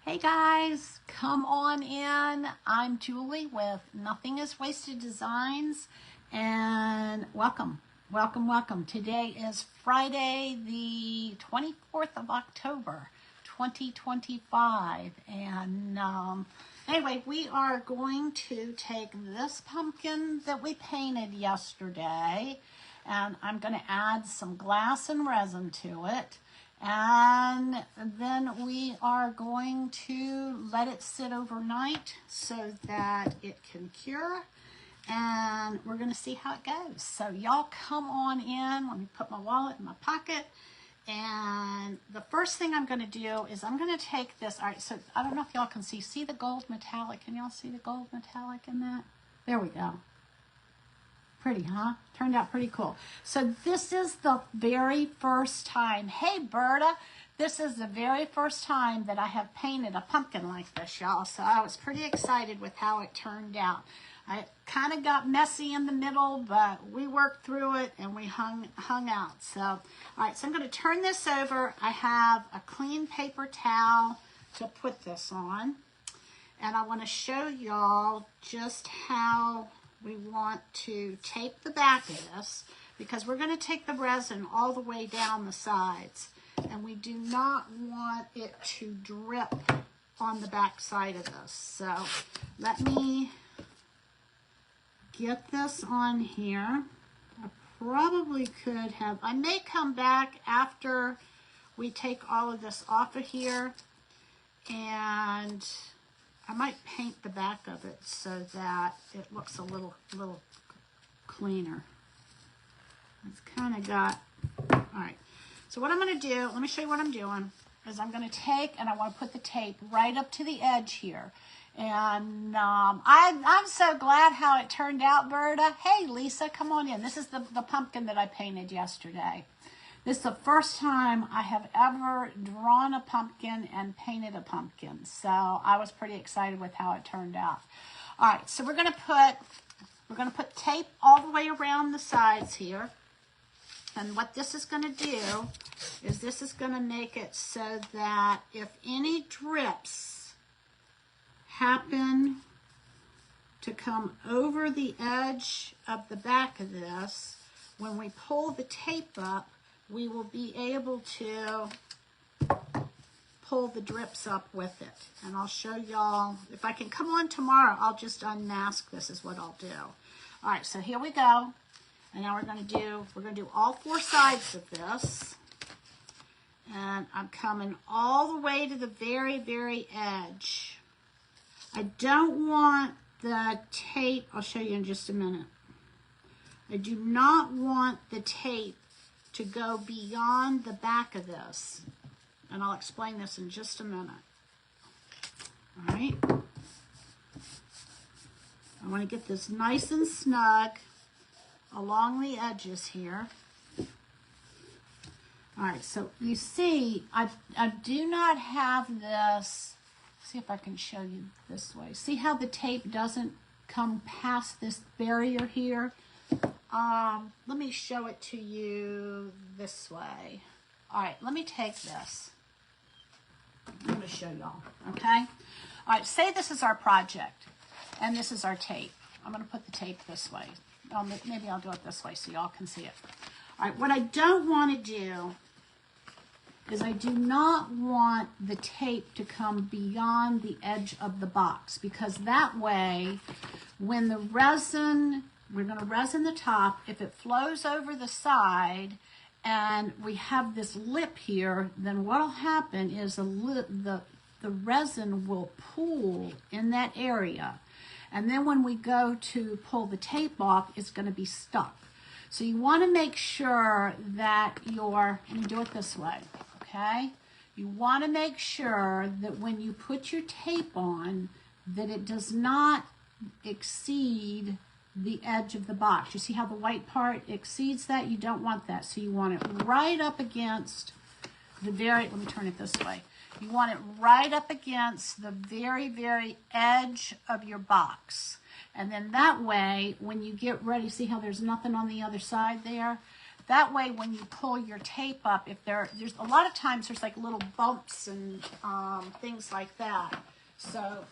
Hey guys, come on in. I'm Julie with Nothing is Wasted Designs, and welcome. Today is Friday, the 24th of October, 2025, and anyway, we are going to take this pumpkin that we painted yesterday, and I'm going to add some glass and resin to it. And then we are going to let it sit overnight so that it can cure. And we're going to see how it goes. So y'all come on in. Let me put my wallet in my pocket. And the first thing I'm going to do is I'm going to take this. All right, so I don't know if y'all can see the gold metallic. Can y'all see the gold metallic in that? There we go. Pretty, huh? Turned out pretty cool. So this is the very first time. Hey, Berta. This is the very first time that I have painted a pumpkin like this, y'all. So I was pretty excited with how it turned out. I kind of got messy in the middle, but we worked through it and we hung out. So, all right, so I'm going to turn this over. I have a clean paper towel to put this on. And I want to show y'all just how we want to tape the back of this, because we're going to take the resin all the way down the sides, and we do not want it to drip on the back side of this. So let me get this on here. I probably could have, I may come back after we take all of this off of here, and I might paint the back of it so that it looks a little cleaner. It's kind of got, all right. So what I'm going to do, let me show you what I'm doing, is I'm going to take and I want to put the tape right up to the edge here. And I'm so glad how it turned out, Berta. Hey, Lisa, come on in. This is the pumpkin that I painted yesterday. This is the first time I have ever drawn a pumpkin and painted a pumpkin. So I was pretty excited with how it turned out. All right, so we're gonna put tape all the way around the sides here. And what this is gonna do is this is gonna make it so that if any drips happen to come over the edge of the back of this, when we pull the tape up, we will be able to pull the drips up with it. And I'll show y'all, if I can come on tomorrow, I'll just unmask this is what I'll do. All right, so here we go. And now we're gonna do all four sides of this. And I'm coming all the way to the very, very edge. I don't want the tape, I'll show you in just a minute. I do not want the tape to go beyond the back of this. And I'll explain this in just a minute. All right. I want to get this nice and snug along the edges here. All right, so you see, I do not have this. See if I can show you this way. See how the tape doesn't come past this barrier here? Let me show it to you this way. All right, let me take this. I'm going to show y'all, okay? All right, say this is our project, and this is our tape. I'm going to put the tape this way. Maybe I'll do it this way so y'all can see it. All right, what I don't want to do is I do not want the tape to come beyond the edge of the box, because that way, when the resin, we're going to resin the top, if it flows over the side and we have this lip here, then what will happen is the resin will pool in that area. And then when we go to pull the tape off, it's going to be stuck. So you want to make sure that let me do it this way, okay? You want to make sure that when you put your tape on, that it does not exceed the edge of the box. You see how the white part exceeds that? You don't want that. So you want it right up against the let me turn it this way. You want it right up against the very, very edge of your box. And then that way, when you get ready, see how there's nothing on the other side there? That way, when you pull your tape up, if there's a lot of times there's like little bumps and things like that. So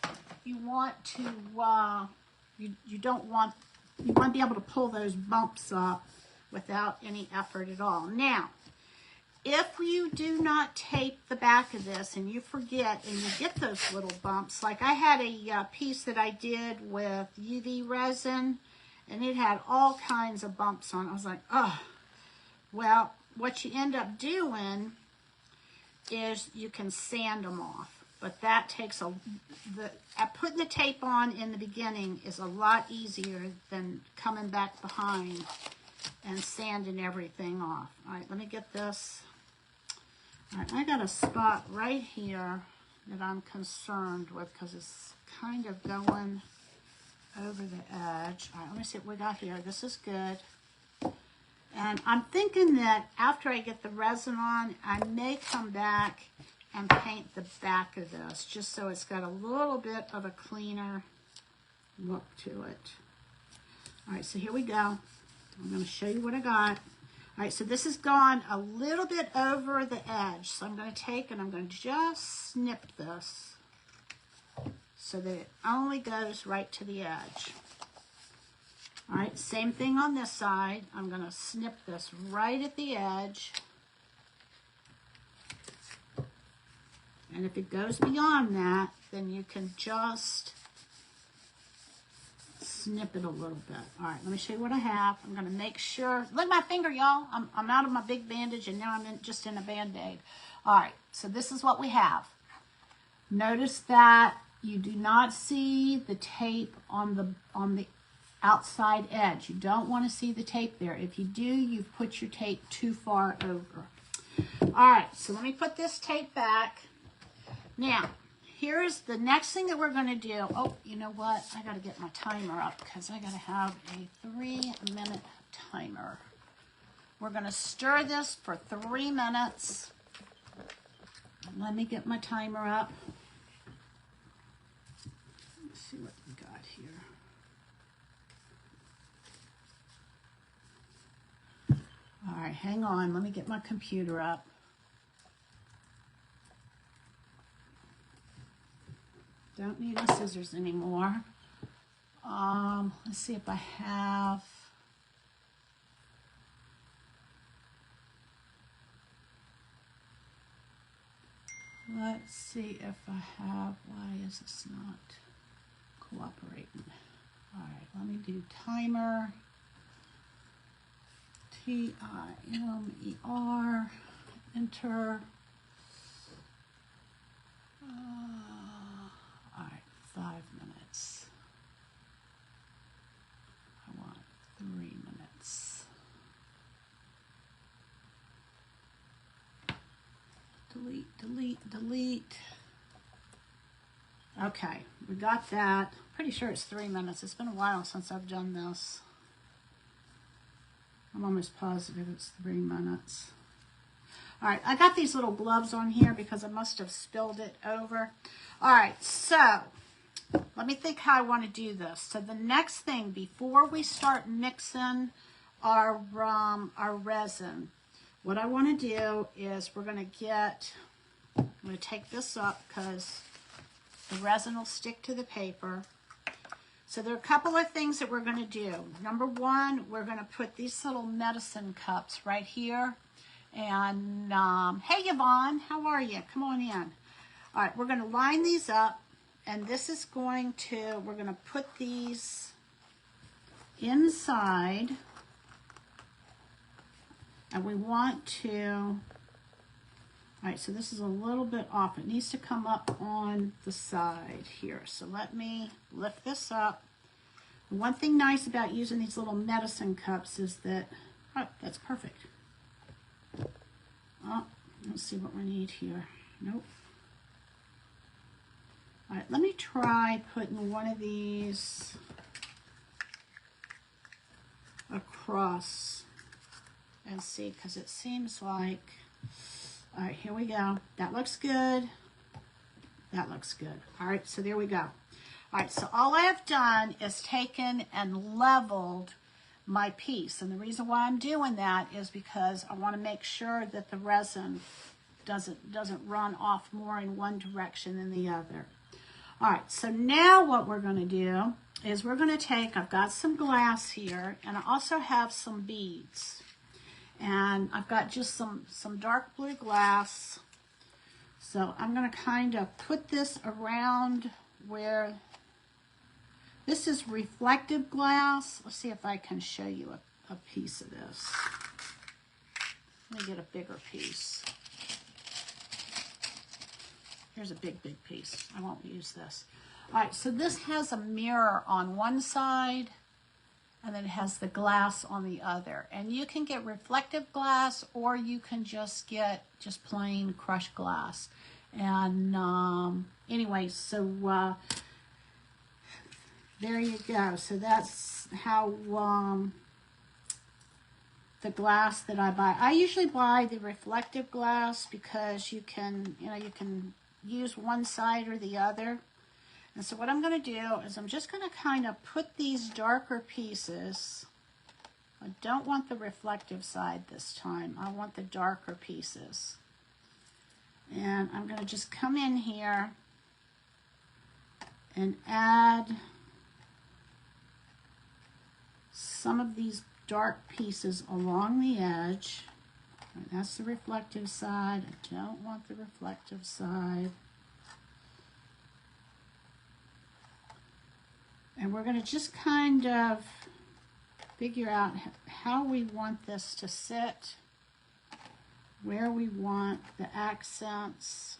you want to, you want to be able to pull those bumps up without any effort at all. Now, if you do not tape the back of this and you forget and you get those little bumps, like I had a piece that I did with UV resin and it had all kinds of bumps on it. I was like, oh. Well, what you end up doing is you can sand them off, but that takes putting the tape on in the beginning is a lot easier than coming back behind and sanding everything off. All right, let me get this. All right, I got a spot right here that I'm concerned with because it's kind of going over the edge. All right, let me see what we got here. This is good. And I'm thinking that after I get the resin on, I may come back and paint the back of this just so it's got a little bit of a cleaner look to it. All right, so here we go. I'm going to show you what I got. All right, so this has gone a little bit over the edge. So I'm going to take and I'm going to just snip this so that it only goes right to the edge. All right, same thing on this side. I'm going to snip this right at the edge. And if it goes beyond that, then you can just snip it a little bit. All right, let me show you what I have. I'm going to make sure. Look at my finger, y'all. I'm out of my big bandage, and now I'm just in a Band-Aid. All right, so this is what we have. Notice that you do not see the tape on the outside edge. You don't want to see the tape there. If you do, you've put your tape too far over. All right, so let me put this tape back. Now, here's the next thing that we're going to do. Oh, you know what? I got to get my timer up because I got to have a 3-minute timer. We're going to stir this for 3 minutes. Let me get my timer up. Let's see what we got here. All right, hang on. Let me get my computer up. Don't need my scissors anymore. Let's see if I have. Let's see if I have. Why is this not cooperating? All right, let me do timer. T-I-M-E-R, enter. All right, 5 minutes. I want 3 minutes. Delete, delete, delete. Okay, we got that. Pretty sure it's 3 minutes. It's been a while since I've done this. I'm almost positive it's 3 minutes. All right, I got these little gloves on here because I must have spilled it over. All right, so let me think how I want to do this. So the next thing, before we start mixing our resin, what I want to do is I'm going to take this up because the resin will stick to the paper. So there are a couple of things that we're going to do. Number one, we're going to put these little medicine cups right here. And, hey, Yvonne, how are you? Come on in. All right, we're going to line these up. And this is we're going to put these inside. And we want to, all right, so this is a little bit off. It needs to come up on the side here. So let me lift this up. One thing nice about using these little medicine cups is that, oh, that's perfect. Oh, let's see what we need here. Nope. All right, let me try putting one of these across and see, because it seems like, all right, here we go. That looks good. That looks good. All right, so there we go. All right, so all I have done is taken and leveled my piece. And the reason why I'm doing that is because I want to make sure that the resin doesn't run off more in one direction than the other. All right, so now what we're going to do is we're going to take, I've got some glass here, and I also have some beads. And I've got just some dark blue glass. So I'm going to kind of put this around where, this is reflective glass. Let's see if I can show you a piece of this. Let me get a bigger piece. Here's a big piece. I won't use this. All right, so this has a mirror on one side, and then it has the glass on the other. And you can get reflective glass, or you can just get just plain crushed glass. And anyway, so there you go. So that's how the glass that I buy. I usually buy the reflective glass because you can use one side or the other. And so what I'm going to do is I'm just going to kind of put these darker pieces. I don't want the reflective side this time. I want the darker pieces. And I'm going to just come in here and add some of these dark pieces along the edge. Right, that's the reflective side. I don't want the reflective side. And we're going to just kind of figure out how we want this to sit, where we want the accents.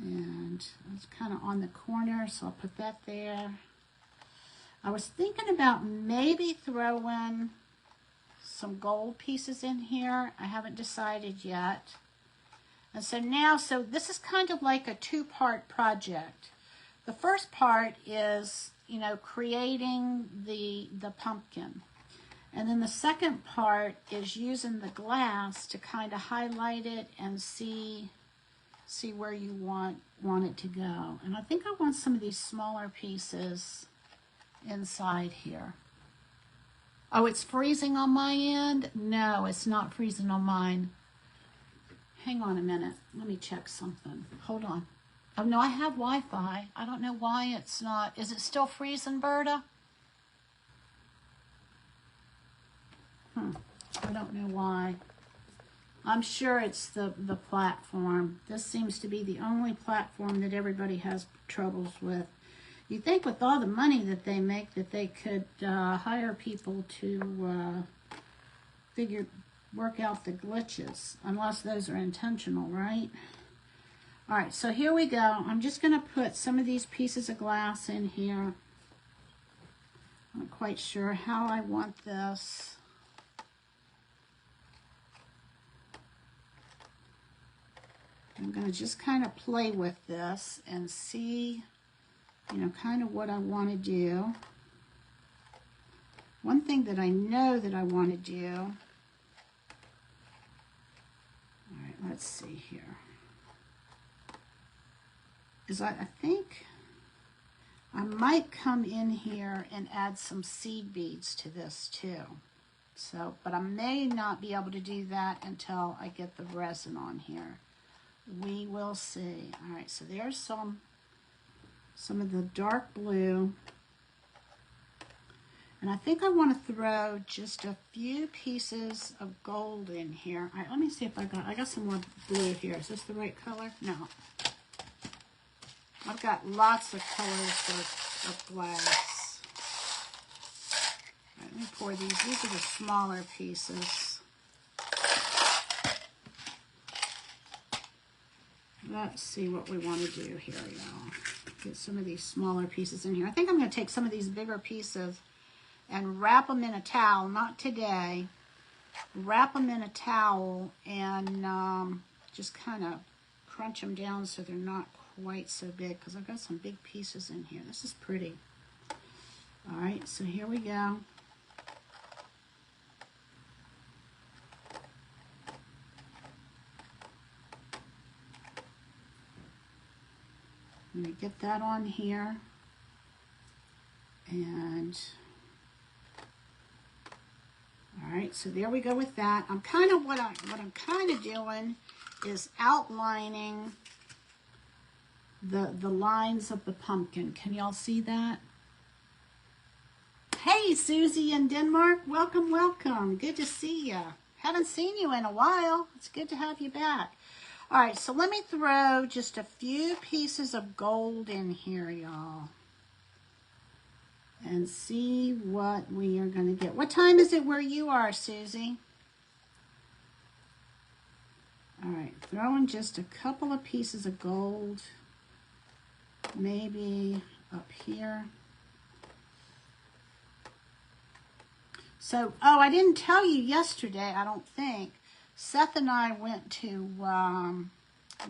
And it's kind of on the corner, so I'll put that there. I was thinking about maybe throwing some gold pieces in here. I haven't decided yet. And so now, so this is kind of like a two-part project. The first part is, creating the pumpkin. And then the second part is using the glass to kind of highlight it and see where you want it to go. And I think I want some of these smaller pieces inside here. Oh, it's freezing on my end? No, it's not freezing on mine. Hang on a minute. Let me check something. Hold on. Oh, no, I have Wi-Fi. I don't know why it's not. Is it still freezing, Berta? I don't know why. I'm sure it's the platform. This seems to be the only platform that everybody has troubles with. You think with all the money that they make that they could hire people to work out the glitches, unless those are intentional, right? All right, so here we go. I'm just going to put some of these pieces of glass in here. I'm not quite sure how I want this. I'm going to just kind of play with this and see, kind of what I want to do. One thing that I know that I want to do, all right, let's see here, is I think I might come in here and add some seed beads to this too. So, but I may not be able to do that until I get the resin on here. We will see. All right, so there's some of the dark blue. And I think I want to throw just a few pieces of gold in here. All right, let me see if I got some more blue here. Is this the right color? No. I've got lots of colors of glass. All right, let me pour these. These are the smaller pieces. Let's see what we want to do here, y'all. Get some of these smaller pieces in here. I think I'm going to take some of these bigger pieces and wrap them in a towel. Not today. Wrap them in a towel and just kind of crunch them down so they're not quite so big, because I've got some big pieces in here. This is pretty. All right, so here we go. I'm going to get that on here. And right, so there we go with that. I'm kind of, what I'm kind of doing is outlining the lines of the pumpkin. Can y'all see that? Hey, Susie in Denmark, welcome, welcome. Good to see you. Haven't seen you in a while. It's good to have you back. All right, so let me throw just a few pieces of gold in here, y'all, and see what we are going to get. What time is it where you are, Susie? All right, throwing just a couple of pieces of gold, maybe up here. So, oh, I didn't tell you yesterday, I don't think. Seth and I went to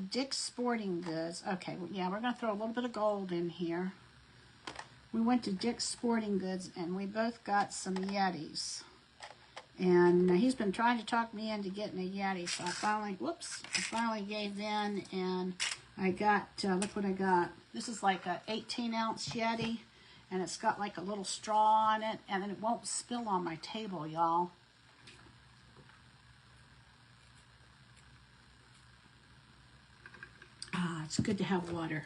Dick's Sporting Goods. Okay, well, yeah, we're going to throw a little bit of gold in here. We went to Dick's Sporting Goods, and we both got some Yetis. And he's been trying to talk me into getting a Yeti, so I finally gave in, and I got, look what I got. This is like a 18-ounce Yeti, and it's got like a little straw on it, and then it won't spill on my table, y'all. Ah, it's good to have water.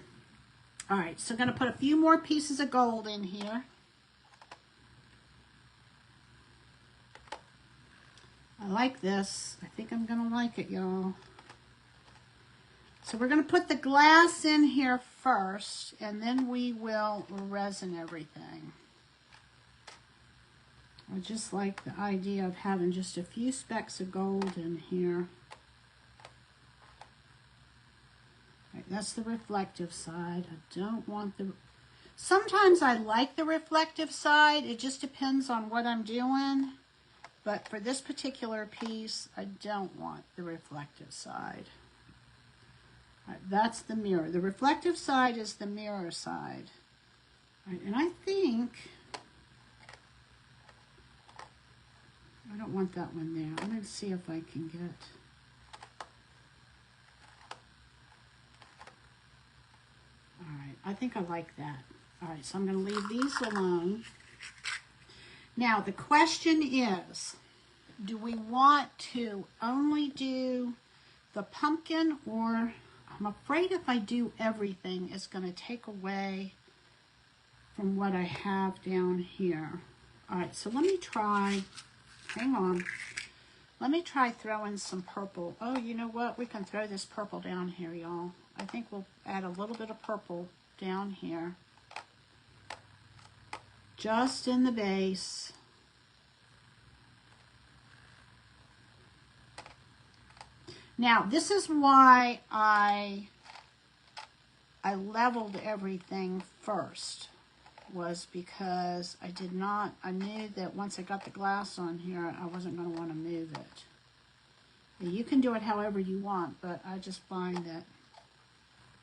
All right, so I'm going to put a few more pieces of gold in here. I like this. I think I'm going to like it, y'all. So we're going to put the glass in here first, and then we will resin everything. I just like the idea of having just a few specks of gold in here. Right, that's the reflective side. I don't want the... Sometimes I like the reflective side. It just depends on what I'm doing. But for this particular piece, I don't want the reflective side. All right, that's the mirror. The reflective side is the mirror side. All right, and I think... I don't want that one there. I'm going to see if I can get... All right, I think I like that. All right, so I'm going to leave these alone. Now, the question is, do we want to only do the pumpkin, or I'm afraid if I do everything, it's going to take away from what I have down here. All right, so let me try, hang on. Let me try throwing some purple. Oh, you know what? We can throw this purple down here, y'all. I think we'll add a little bit of purple down here. Just in the base. Now, this is why I leveled everything first, was because I knew that once I got the glass on here, I wasn't going to want to move it. You can do it however you want, but I just find that...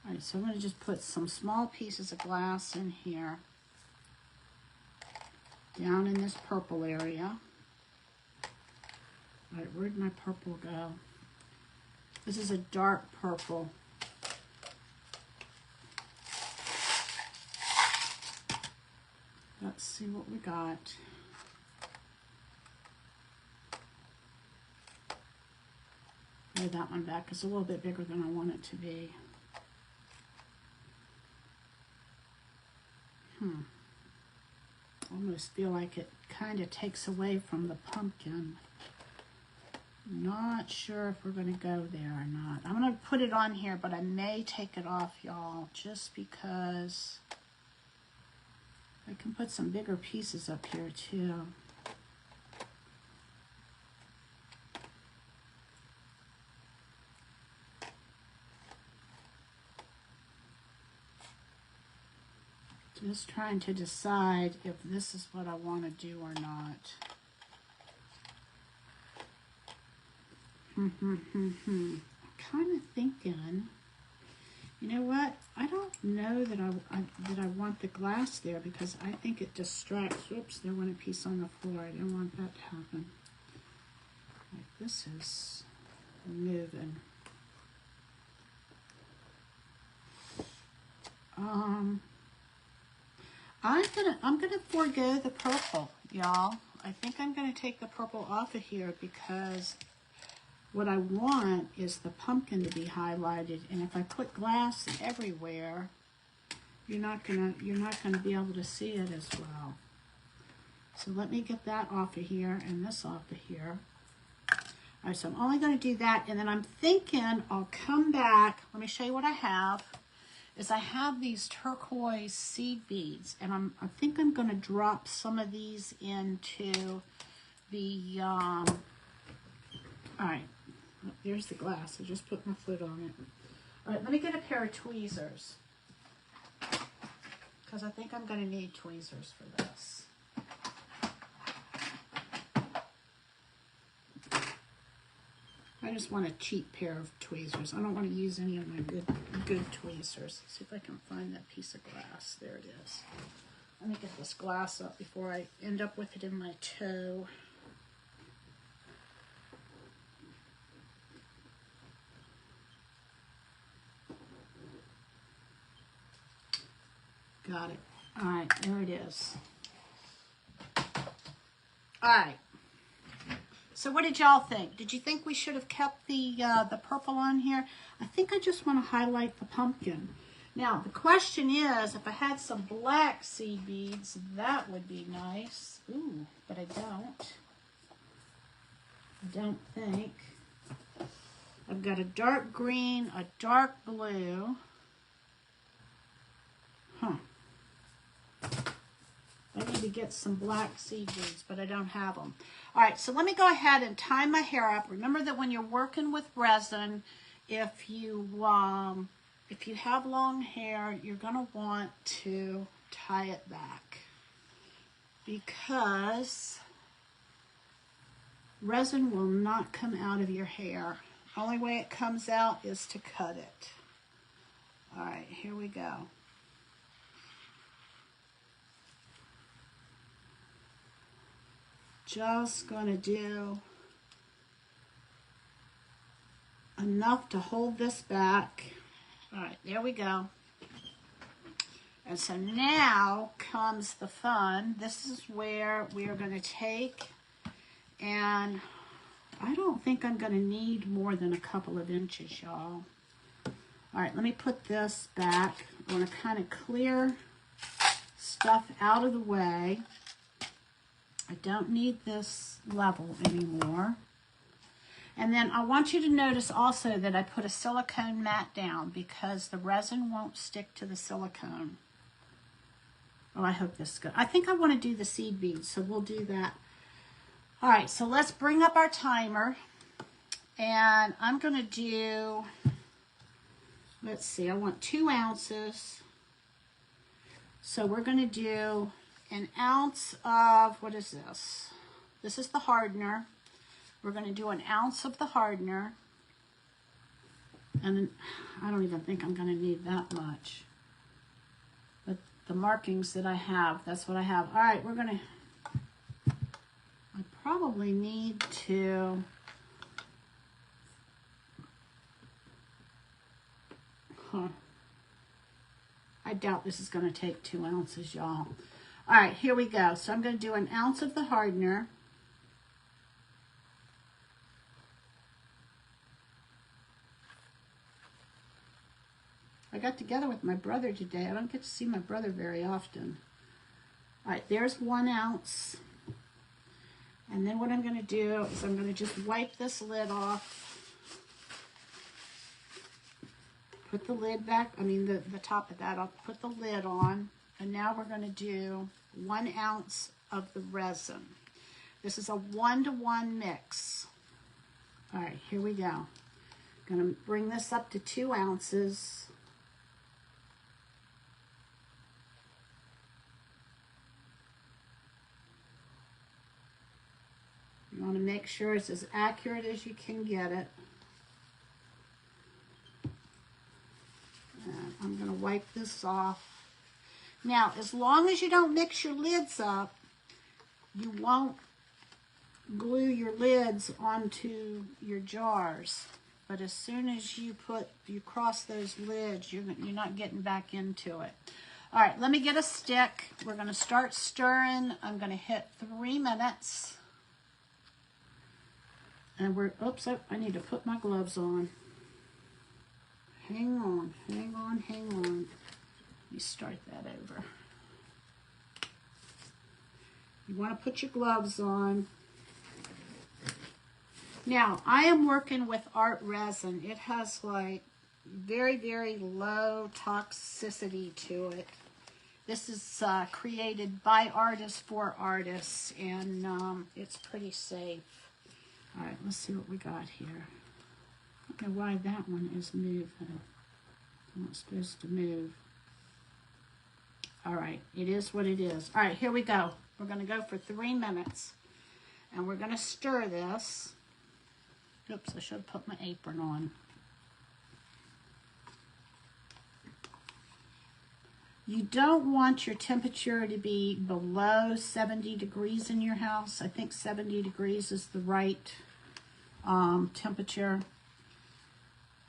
All right, so I'm going to just put some small pieces of glass in here, down in this purple area. All right, where'd my purple go? This is a dark purple. Let's see what we got. Lay that one back. It's a little bit bigger than I want it to be. Almost feel like it kind of takes away from the pumpkin. Not sure if we're going to go there or not. I'm going to put it on here, but I may take it off, y'all, just because I can put some bigger pieces up here too. Just trying to decide if this is what I want to do or not. I'm kind of thinking, you know what? I don't know that I want the glass there, because I think it distracts. Whoops, there went a piece on the floor. I didn't want that to happen. Like, this is moving. I'm gonna forego the purple, y'all. I think I'm going to take the purple off of here because what I want is the pumpkin to be highlighted. And if I put glass everywhere, you're not gonna be able to see it as well. So let me get that off of here and this off of here. All right, so I'm only going to do that, and then I'm thinking I'll come back. Let me show you what I have. Is I have these turquoise seed beads, and I think I'm going to drop some of these into the. All right, there's the glass. I just put my foot on it. All right, let me get a pair of tweezers because I think I'm going to need tweezers for this. I just want a cheap pair of tweezers. I don't want to use any of my good tweezers. Let's see if I can find that piece of glass. There it is. Let me get this glass up before I end up with it in my toe. Got it. All right, there it is. All right. So what did y'all think? Did you think we should have kept the purple on here? I think I just want to highlight the pumpkin. Now, the question is, if I had some black seed beads, that would be nice. Ooh, but I don't. I don't think. I've got a dark green, a dark blue. Huh. I need to get some black seed beads, but I don't have them. All right, so let me go ahead and tie my hair up. Remember that when you're working with resin, if you have long hair, you're going to want to tie it back because resin will not come out of your hair. The only way it comes out is to cut it. All right, here we go. Just going to do enough to hold this back. All right, there we go. And so now comes the fun. This is where we are going to take, and I don't think I'm going to need more than a couple of inches, y'all. All right, let me put this back. I want to kind of clear stuff out of the way. I don't need this level anymore. And then I want you to notice also that I put a silicone mat down because the resin won't stick to the silicone. Oh, I hope this is good. I think I want to do the seed beads, so we'll do that. All right, so let's bring up our timer. And I'm going to do, let's see, I want 2 ounces. So we're going to do an ounce of, what is this? This is the hardener. We're going to do an ounce of the hardener. And I don't even think I'm going to need that much. But the markings that I have, that's what I have. All right, we're going to, I probably need to, I doubt this is going to take 2 ounces, y'all. All right, here we go. So I'm going to do an ounce of the hardener. I got together with my brother today. I don't get to see my brother very often. All right, there's 1 ounce. And then what I'm going to do is I'm going to just wipe this lid off. Put the lid back, the top of that, I'll put the lid on. And now we're going to do 1 ounce of the resin. This is a 1-to-1 mix. All right, here we go. I'm going to bring this up to 2 ounces. You want to make sure it's as accurate as you can get it. And I'm going to wipe this off. Now, as long as you don't mix your lids up, you won't glue your lids onto your jars. But as soon as you cross those lids, you're not getting back into it. All right, let me get a stick. We're going to start stirring. I'm going to hit 3 minutes. And we're, oops, I need to put my gloves on. Hang on, hang on, hang on. Let me start that over. You want to put your gloves on. Now, I am working with art resin. It has like very, very low toxicity to it. This is created by artists for artists, and it's pretty safe. All right, let's see what we got here. I don't know why that one is moving. I'm not supposed to move. All right, it is what it is. All right, here we go. We're going to go for 3 minutes, and we're going to stir this. Oops, I should have put my apron on. You don't want your temperature to be below 70 degrees in your house. I think 70 degrees is the right temperature.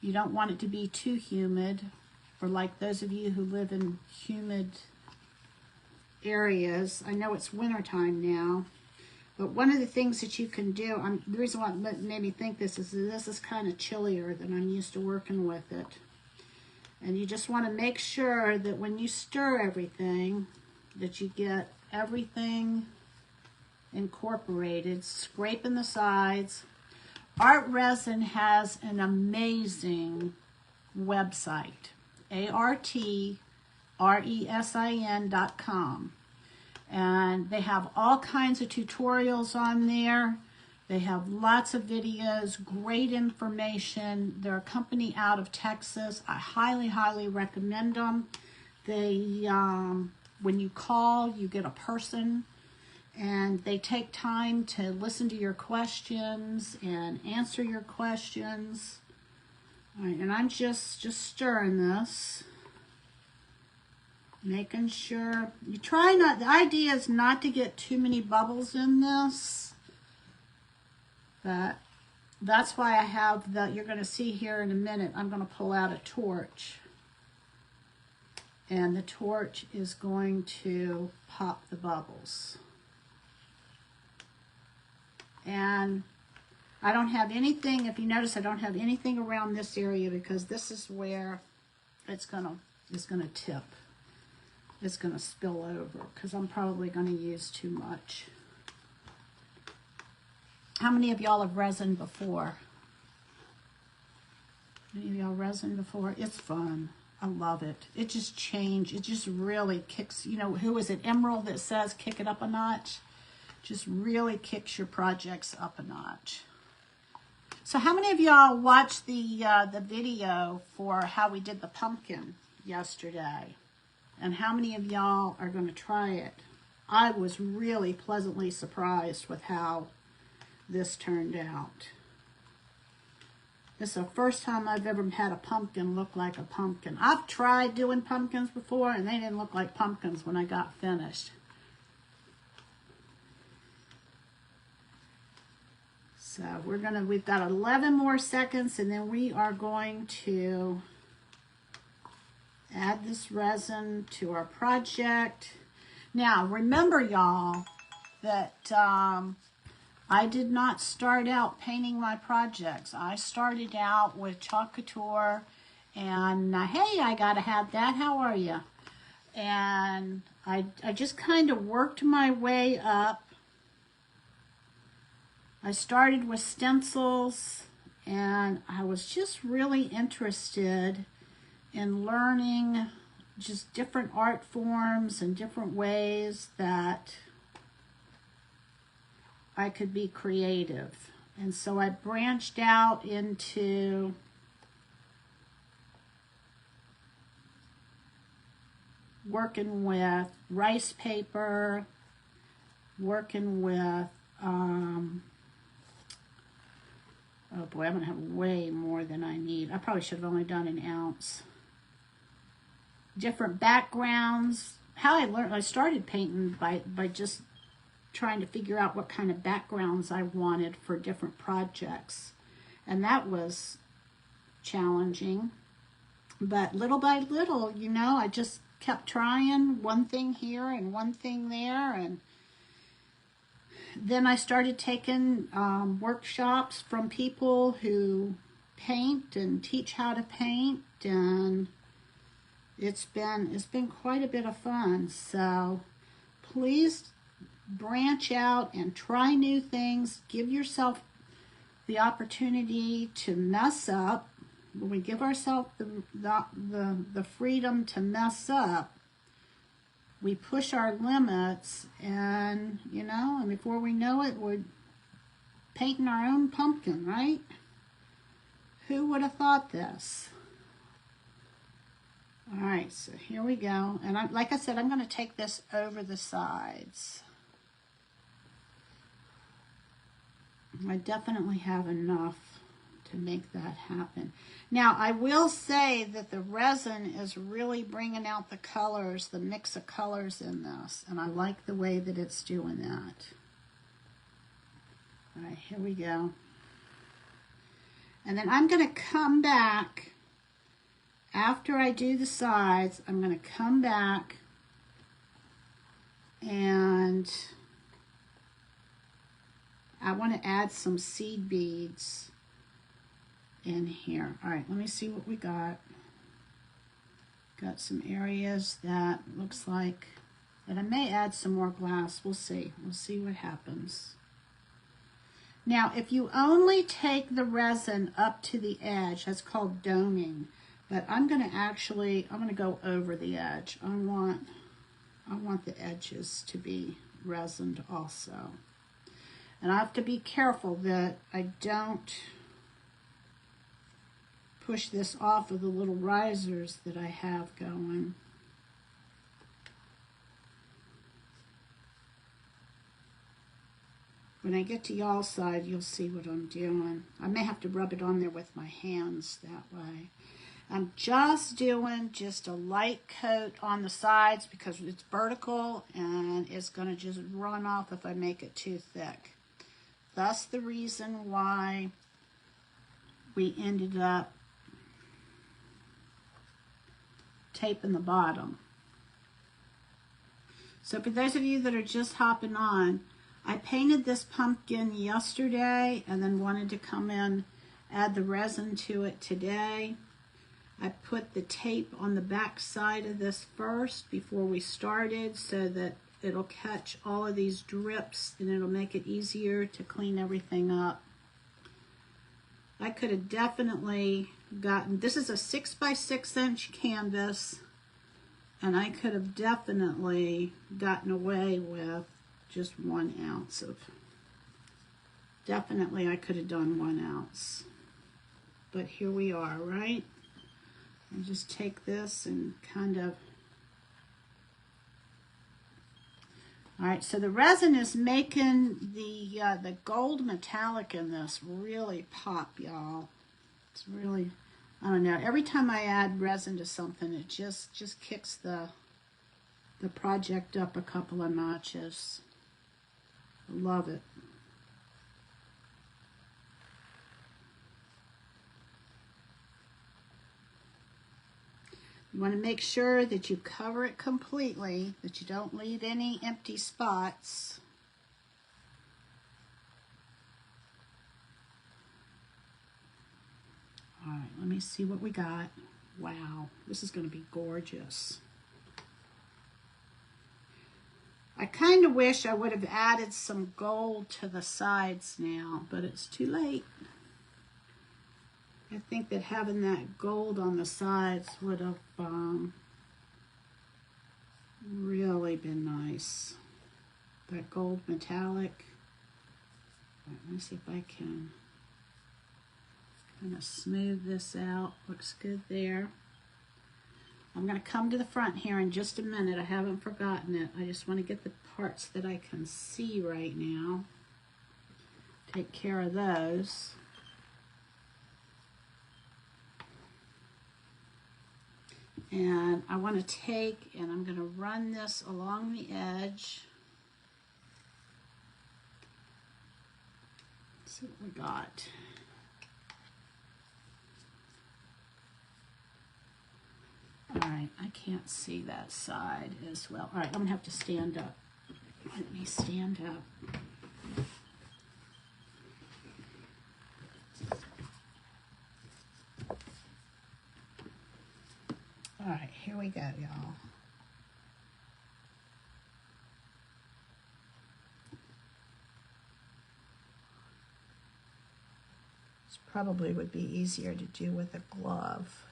You don't want it to be too humid, for like those of you who live in humid areas. I know it's wintertime now, but one of the things that you can do, the reason why it made me think this is kind of chillier than I'm used to working with it. And you just want to make sure that when you stir everything, that you get everything incorporated, scraping the sides. Art Resin has an amazing website, artresin.com. And they have all kinds of tutorials on there. They have lots of videos, great information. They're a company out of Texas. I highly, highly recommend them. They, when you call, you get a person, and they take time to listen to your questions and answer your questions. All right, and I'm just stirring this, making sure. You try not, the idea is not to get too many bubbles in this. But that's why I have the, you're going to see here in a minute, I'm going to pull out a torch. And the torch is going to pop the bubbles. And I don't have anything, if you notice, I don't have anything around this area because this is where it's going to tip. It's going to spill over because I'm probably going to use too much. How many of y'all have resin before? Any of y'all resin before? It's fun. I love it. It just changed. It just really kicks, you know, who is it? Emerald that says kick it up a notch? Just really kicks your projects up a notch. So how many of y'all watched the video for how we did the pumpkin yesterday? And how many of y'all are going to try it? I was really pleasantly surprised with how this turned out. This is the first time I've ever had a pumpkin look like a pumpkin. I've tried doing pumpkins before and they didn't look like pumpkins when I got finished. So we've got 11 more seconds and then we are going to add this resin to our project. Now remember y'all that I did not start out painting my projects. I started out with chalk couture and hey, I gotta have that, how are you? And I just kind of worked my way up. I started with stencils and I was just really interested in learning just different art forms and different ways that I could be creative. And so I branched out into working with rice paper, working with, oh boy, I'm gonna have way more than I need. I probably should have only done an ounce. Different backgrounds. How I learned, I started painting by just trying to figure out what kind of backgrounds I wanted for different projects. And that was challenging. But little by little, you know, I just kept trying one thing here and one thing there, and then I started taking workshops from people who paint and teach how to paint, and it's been quite a bit of fun. So please branch out and try new things. Give yourself the opportunity to mess up. When we give ourselves the freedom to mess up, we push our limits, and you know, and before we know it, we're painting our own pumpkin, right? Who would have thought this? All right, so here we go. And like I said, I'm going to take this over the sides. I definitely have enough to make that happen. Now, I will say that the resin is really bringing out the colors, the mix of colors in this, and I like the way that it's doing that. All right, here we go. And then I'm going to come back, after I do the sides, I'm going to come back and I want to add some seed beads in here. All right, let me see what we got. Got some areas that looks like that I may add some more glass. We'll see. We'll see what happens. Now, if you only take the resin up to the edge, that's called doming. But I'm going to go over the edge. I want the edges to be resined also. And I have to be careful that I don't push this off of the little risers that I have going. When I get to y'all's side, you'll see what I'm doing. I may have to rub it on there with my hands that way. I'm just doing just a light coat on the sides because it's vertical and it's going to just run off if I make it too thick. That's the reason why we ended up taping the bottom. So for those of you that are just hopping on, I painted this pumpkin yesterday and then wanted to come in, add the resin to it today. I put the tape on the back side of this first before we started so that it'll catch all of these drips and it'll make it easier to clean everything up. I could have definitely gotten, this is a 6 by 6 inch canvas, and I could have definitely gotten away with just 1 ounce of, definitely I could have done 1 ounce. But here we are, right? And just take this and kind of, all right, so the resin is making the gold metallic in this really pop, y'all. It's really, I don't know, every time I add resin to something, it just kicks the project up a couple of notches. I love it. You want to make sure that you cover it completely, that you don't leave any empty spots. All right, let me see what we got. Wow, this is going to be gorgeous. I kind of wish I would have added some gold to the sides now, but it's too late. I think that having that gold on the sides would have really been nice. That gold metallic. Let me see if I can kind of smooth this out. Looks good there. I'm going to come to the front here in just a minute. I haven't forgotten it. I just want to get the parts that I can see right now. Take care of those. And I want to take, and I'm going to run this along the edge. Let's see what we got. All right, I can't see that side as well. All right, I'm gonna have to stand up. Let me stand up. All right, here we go, y'all. This probably would be easier to do with a glove.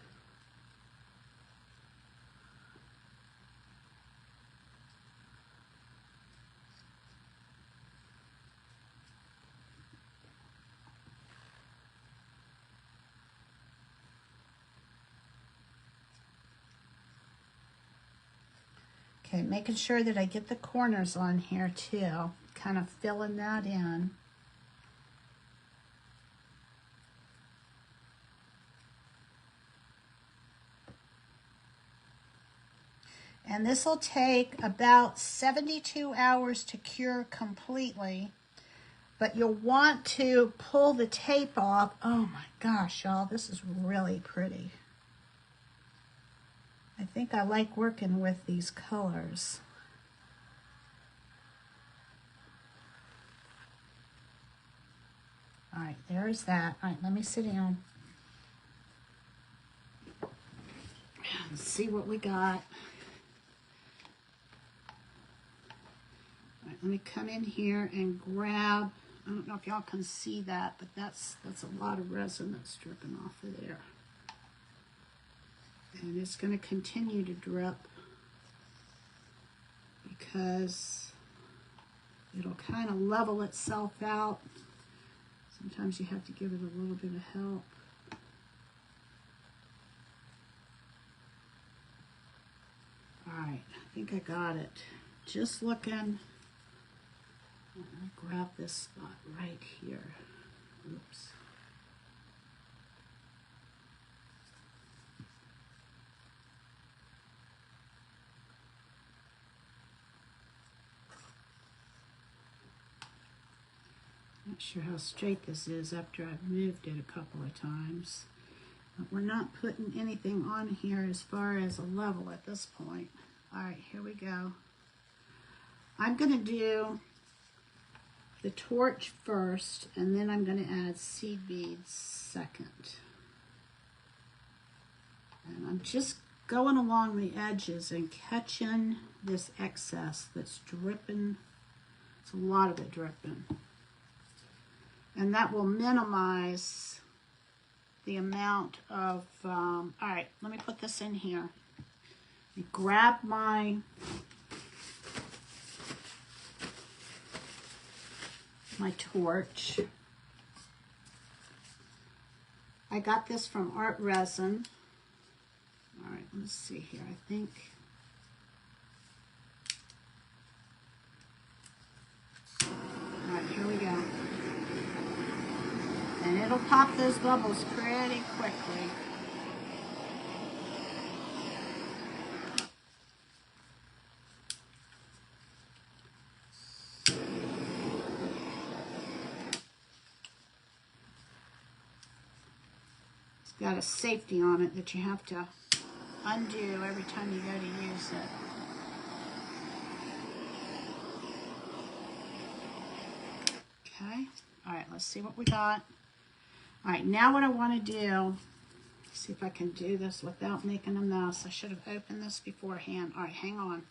Okay, making sure that I get the corners on here too, kind of filling that in. And this will take about 72 hours to cure completely, but you'll want to pull the tape off. Oh my gosh, y'all, this is really pretty. I think I like working with these colors. All right, there's that. All right, let me sit down and see what we got. All right, let me come in here and grab, I don't know if y'all can see that, but that's a lot of resin that's dripping off of there. And it's going to continue to drip because it'll kind of level itself out. Sometimes you have to give it a little bit of help. All right, I think I got it. Just looking. I'm going to grab this spot right here. Oops. Not sure how straight this is after I've moved it a couple of times. But we're not putting anything on here as far as a level at this point. All right, here we go. I'm going to do the torch first, and then I'm going to add seed beads second. And I'm just going along the edges and catching this excess that's dripping. It's a lot of it dripping. And that will minimize the amount of, all right, let me put this in here. Grab my torch. I got this from Art Resin. All right, let's see here. I think all right, here we go. And it'll pop those bubbles pretty quickly. It's got a safety on it that you have to undo every time you go to use it. Okay, all right, let's see what we got. All right, now what I want to do, see if I can do this without making a mess. I should have opened this beforehand. All right, hang on.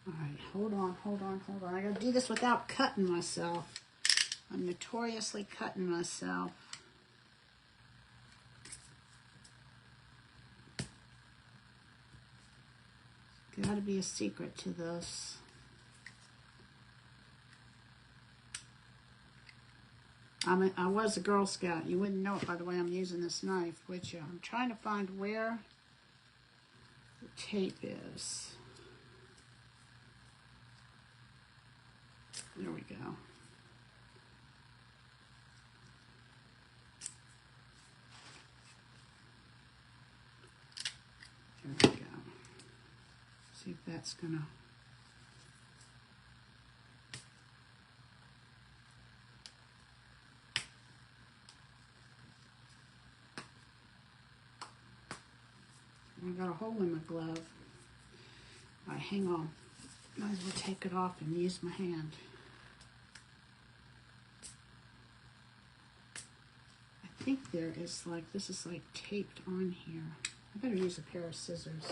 All right, hold on. I gotta do this without cutting myself. I'm notoriously cutting myself. Gotta be a secret to this. I was a Girl Scout. You wouldn't know it by the way I'm using this knife, would you? I'm trying to find where the tape is. There we go. There we go. See if that's gonna... I got a hole in my glove. All right, hang on. Might as well take it off and use my hand. I think there is like, this is like taped on here. I better use a pair of scissors.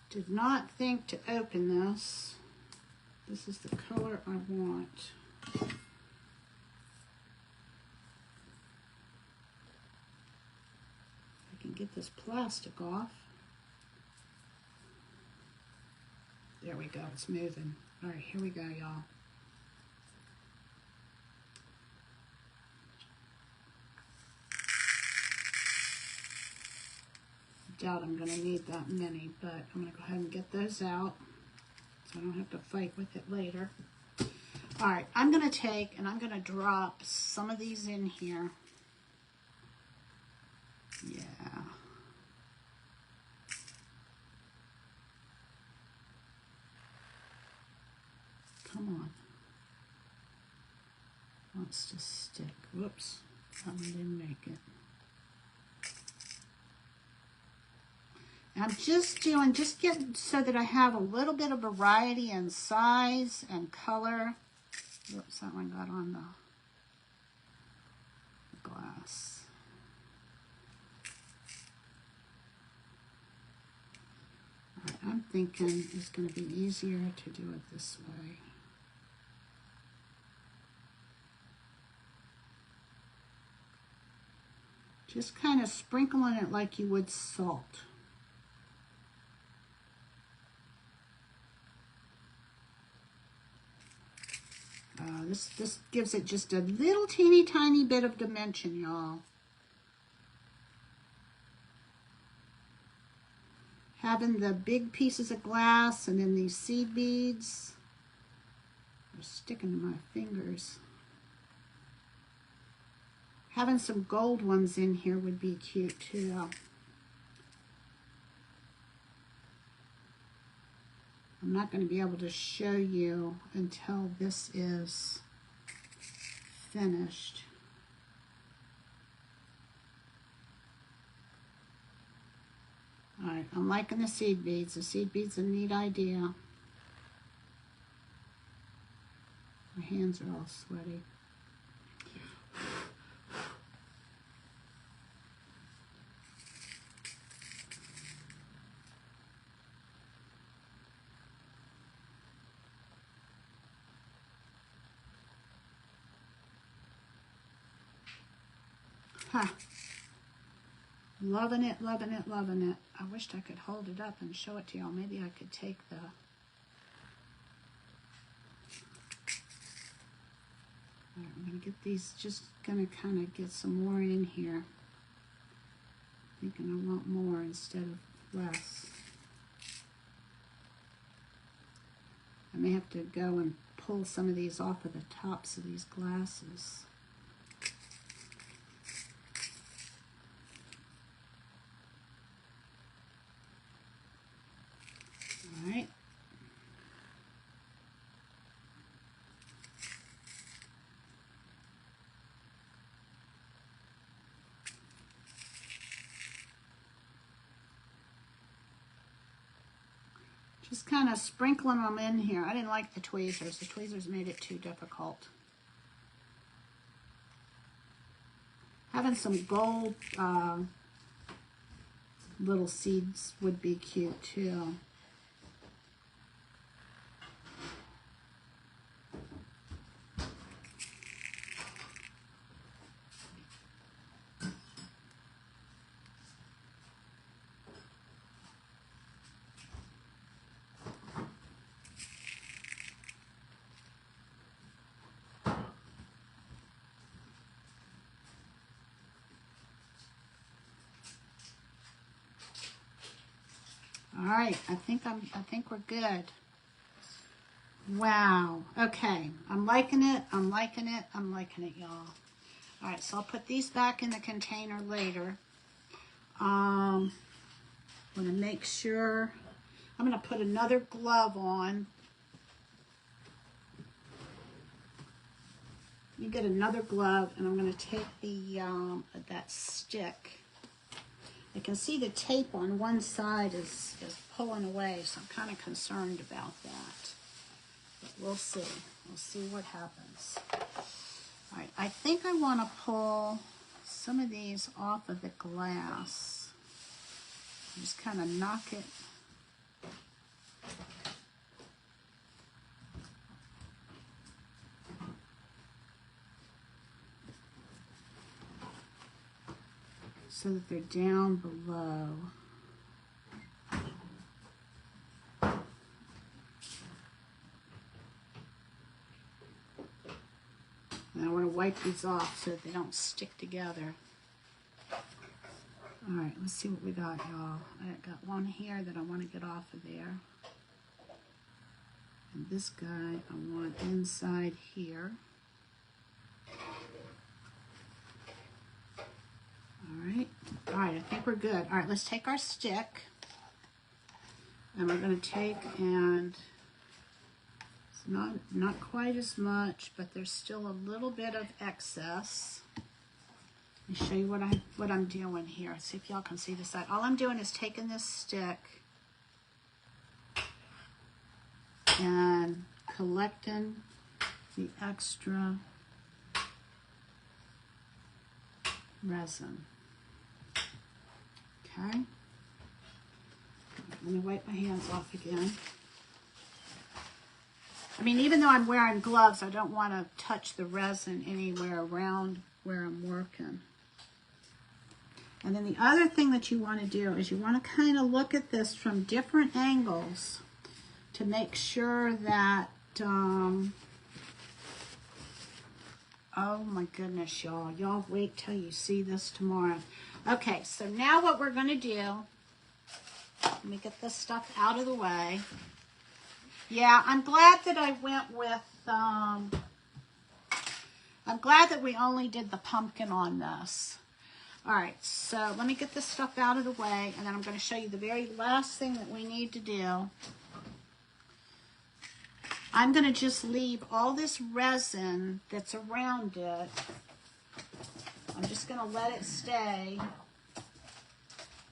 Did not think to open this. This is the color I want. I can get this plastic off. There we go, it's moving. All right, here we go, y'all. Doubt I'm going to need that many, but I'm going to go ahead and get those out so I don't have to fight with it later. All right, I'm going to take and I'm going to drop some of these in here. Yeah. Come on. Wants to stick. Whoops, that one didn't make it. I'm just getting so that I have a little bit of variety in size and color. Oops, that one got on the glass. All right, I'm thinking it's going to be easier to do it this way. Just kind of sprinkling it like you would salt. This gives it just a little teeny tiny bit of dimension, y'all. Having the big pieces of glass and then these seed beads are sticking to my fingers. Having some gold ones in here would be cute too. I'm not going to be able to show you until this is finished. All right, I'm liking the seed beads. The seed beads are a neat idea. My hands are all sweaty. Huh. Loving it, loving it, loving it. I wished I could hold it up and show it to y'all. Maybe I could take the... All right, I'm going to get these, just going to kind of get some more in here. Thinking I want more instead of less. I may have to go and pull some of these off of the tops of these glasses. All right. Just kind of sprinkling them in here. I didn't like the tweezers. The tweezers made it too difficult. Having some gold little seeds would be cute too. All right, I think we're good. Wow. Okay, I'm liking it. I'm liking it. I'm liking it, y'all. All right, so I'll put these back in the container later. I'm gonna make sure. I'm gonna put another glove on. You get another glove, and I'm gonna take the that stick. I can see the tape on one side is pulling away, so I'm kind of concerned about that. But we'll see. We'll see what happens. All right, I think I want to pull some of these off of the glass. Just kind of knock it. So that they're down below. And I want to wipe these off so that they don't stick together. All right, let's see what we got, y'all. I got one here that I want to get off of there. And this guy I want inside here. All right, I think we're good. All right, let's take our stick. And we're going to take, and it's not quite as much, but there's still a little bit of excess. Let me show you what I'm doing here. Let's see if y'all can see this side. All I'm doing is taking this stick and collecting the extra resin. Okay. Let me wipe my hands off again. I mean, even though I'm wearing gloves, I don't want to touch the resin anywhere around where I'm working. And then the other thing that you want to do is you want to kind of look at this from different angles to make sure that, oh my goodness, y'all. Y'all wait till you see this tomorrow. Okay, so now what we're going to do, let me get this stuff out of the way. Yeah, I'm glad that I went with, I'm glad that we only did the pumpkin on this. All right, so let me get this stuff out of the way, and then I'm going to show you the very last thing that we need to do. I'm going to just leave all this resin that's around it. I'm just going to let it stay.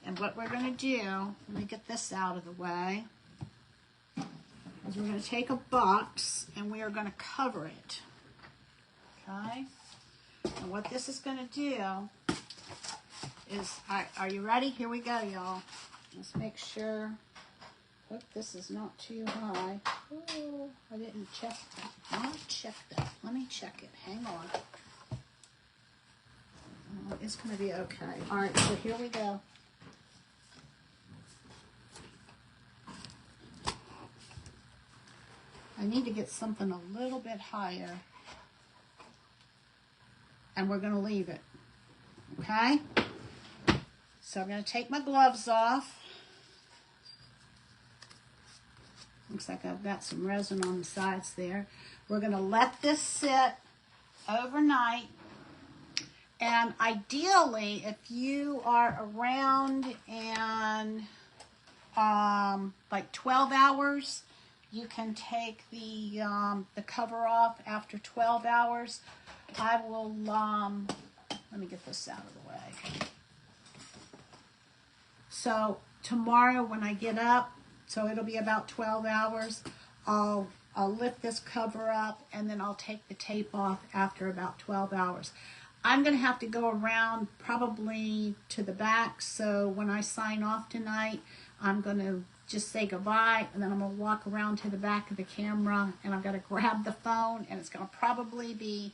And what we're going to do, let me get this out of the way, is we're going to take a box and we are going to cover it. Okay? And what this is going to do is, are you ready? Here we go, y'all. Let's make sure. Hope this is not too high. Oh, I didn't check that. I'll check that. Let me check it. Hang on. Oh, it's going to be okay. All right, so here we go. I need to get something a little bit higher. And we're going to leave it. Okay? So I'm going to take my gloves off. Looks like I've got some resin on the sides there. We're going to let this sit overnight. And ideally, if you are around in like 12 hours, you can take the cover off after 12 hours. I will, let me get this out of the way. So tomorrow when I get up, so it'll be about 12 hours, I'll lift this cover up and then I'll take the tape off after about 12 hours. I'm going to have to go around probably to the back, so when I sign off tonight, I'm going to just say goodbye, and then I'm going to walk around to the back of the camera, and I've got to grab the phone, and it's going to probably be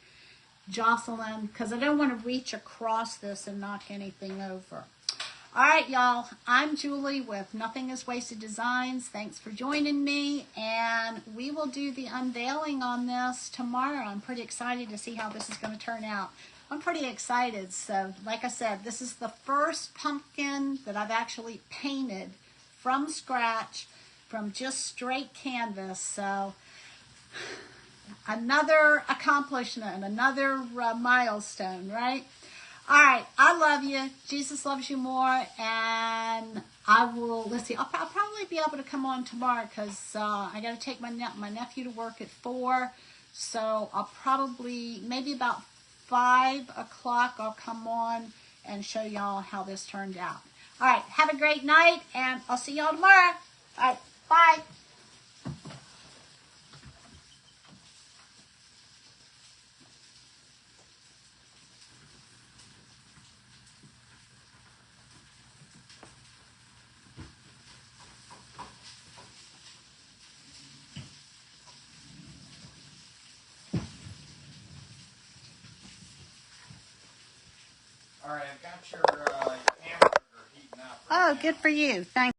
Jocelyn, because I don't want to reach across this and knock anything over. All right, y'all, I'm Julie with Nothing is Wasted Designs. Thanks for joining me, and we will do the unveiling on this tomorrow. I'm pretty excited to see how this is going to turn out. I'm pretty excited. So, like I said, this is the first pumpkin that I've actually painted from scratch, from just straight canvas. So, another accomplishment, another milestone, right? All right, I love you. Jesus loves you more, and I will, let's see, I'll probably be able to come on tomorrow because I got to take my nephew to work at 4, so I'll probably, maybe about 5 o'clock, I'll come on and show y'all how this turned out. All right, have a great night, and I'll see y'all tomorrow. All right, bye. All right, I've got your hamburger heating up. Oh, good for you. Thank